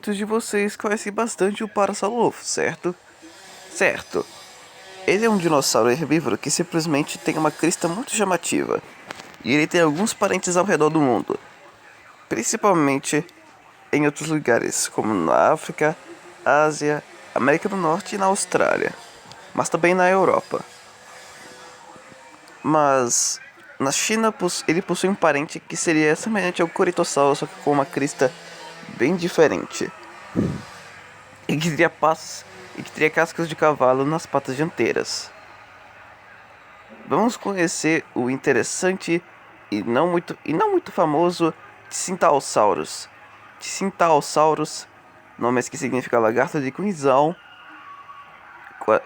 muitos de vocês conhecem bastante o Parasaurolophus, certo? Certo. Ele é um dinossauro herbívoro que simplesmente tem uma crista muito chamativa. E ele tem alguns parentes ao redor do mundo, principalmente em outros lugares, como na África, Ásia, América do Norte e na Austrália, mas também na Europa. Mas na China ele possui um parente que seria semelhante ao Corytossauro, só que com uma crista bem diferente. E que teria cascas de cavalo nas patas dianteiras. Vamos conhecer o interessante e não muito famoso Tissintaosaurus. Tissintaosaurus, nome que significa lagarto de Quinzão.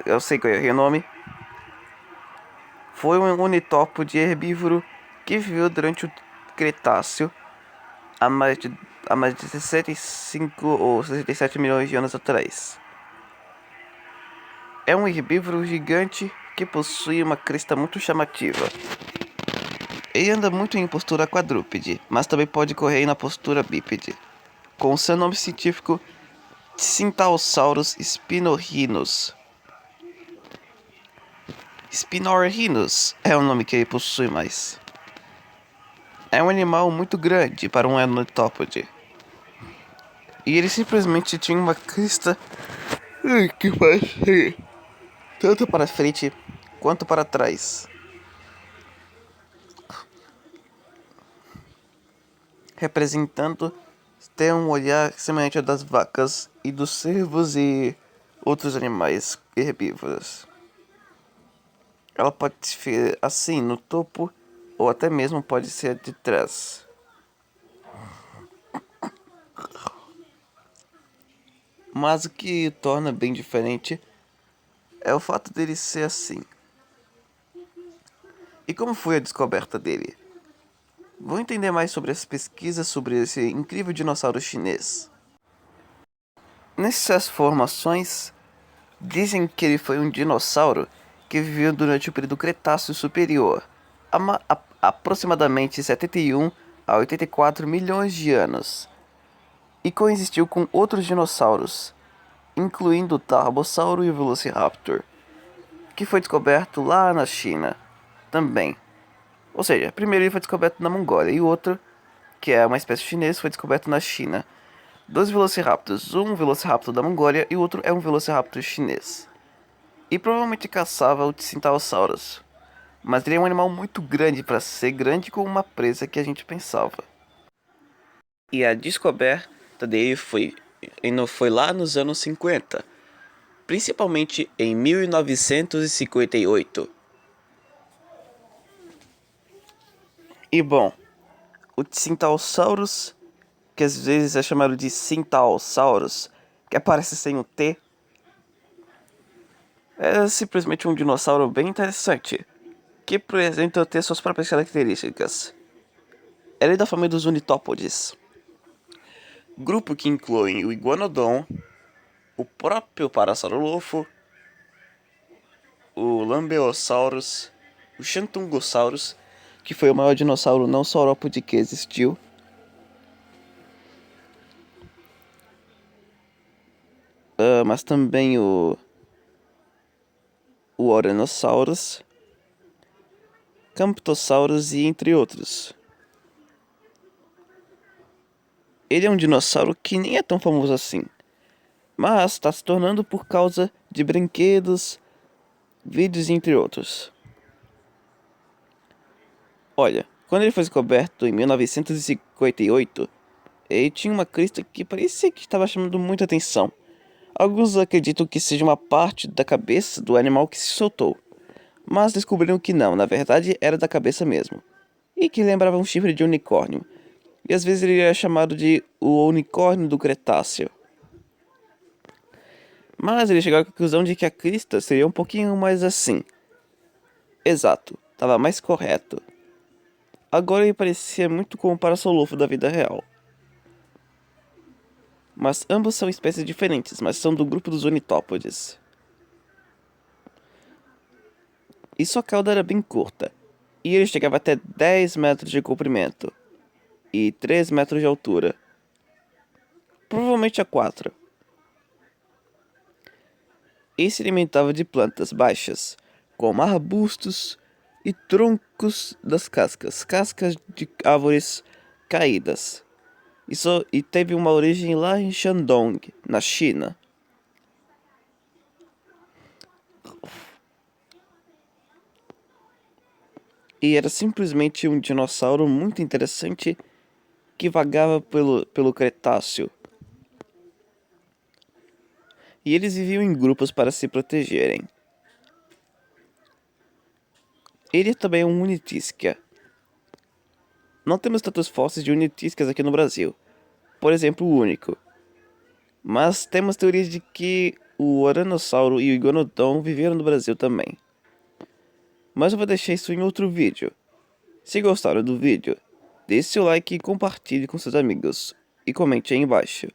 Eu sei qual é o nome. Foi um unitópode herbívoro que viveu durante o Cretáceo há mais de 65 ou 67 milhões de anos atrás. É um herbívoro gigante que possui uma crista muito chamativa. Ele anda muito em postura quadrúpede, mas também pode correr na postura bípede, com seu nome científico Cintaosaurus spinorhinus. Spinorhinus é o nome que ele possui mais. É um animal muito grande para um ornitópode. E ele simplesmente tinha uma crista que faz tanto para frente quanto para trás, representando ter um olhar semelhante ao das vacas e dos cervos e outros animais herbívoros. Ela pode ser assim no topo ou até mesmo pode ser de trás. Mas o que o torna bem diferente é o fato dele ser assim. E como foi a descoberta dele? Vou entender mais sobre as pesquisas sobre esse incrível dinossauro chinês. Nessas formações, dizem que ele foi um dinossauro que viveu durante o período Cretáceo Superior, aproximadamente 71 a 84 milhões de anos, e coexistiu com outros dinossauros, incluindo o Tarbossauro e o Velociraptor, que foi descoberto lá na China também. Ou seja, primeiro ele foi descoberto na Mongólia e o outro, que é uma espécie chinesa, foi descoberto na China. Dois Velociraptors, um Velociraptor da Mongólia e o outro é um Velociraptor chinês. E provavelmente caçava o Cintaosaurus. Mas ele é um animal muito grande para ser grande como uma presa que a gente pensava. E a descoberta dele foi lá nos anos 50, principalmente em 1958. E bom, o Cintaosaurus, que às vezes é chamado de Cintaosaurus, que aparece sem o T, é simplesmente um dinossauro bem interessante, que apresenta ter suas próprias características. Ele é da família dos unitópodes, grupo que inclui o Iguanodon, o próprio Parasaurolophus, o Lambeosaurus, o Xantungosaurus, que foi o maior dinossauro não saurópode que existiu, mas também o Oranosaurus, Camptosaurus e entre outros. Ele é um dinossauro que nem é tão famoso assim, mas está se tornando por causa de brinquedos, vídeos e entre outros. Olha, quando ele foi descoberto em 1958, ele tinha uma crista que parecia que estava chamando muita atenção. Alguns acreditam que seja uma parte da cabeça do animal que se soltou, mas descobriram que não, na verdade era da cabeça mesmo, e que lembrava um chifre de unicórnio, e às vezes ele era chamado de o unicórnio do Cretáceo. Mas ele chegou à conclusão de que a crista seria um pouquinho mais assim. Exato, estava mais correto. Agora ele parecia muito com o Parasaurolophus da vida real. Mas ambos são espécies diferentes, mas são do grupo dos ornitópodes. E sua cauda era bem curta, e ele chegava até 10 metros de comprimento e 3 metros de altura. provavelmente há 4. Ele se alimentava de plantas baixas, como arbustos e troncos das cascas de árvores caídas. E teve uma origem lá em Shandong, na China. E era simplesmente um dinossauro muito interessante que vagava pelo Cretáceo. E eles viviam em grupos para se protegerem. Ele também é um Unitisca. Não temos tantos fósseis de Unitiscas aqui no Brasil. Por exemplo, o único. Mas temos teorias de que o Oranossauro e o Iguanodon viveram no Brasil também. Mas eu vou deixar isso em outro vídeo. Se gostaram do vídeo, deixe seu like e compartilhe com seus amigos. E comente aí embaixo.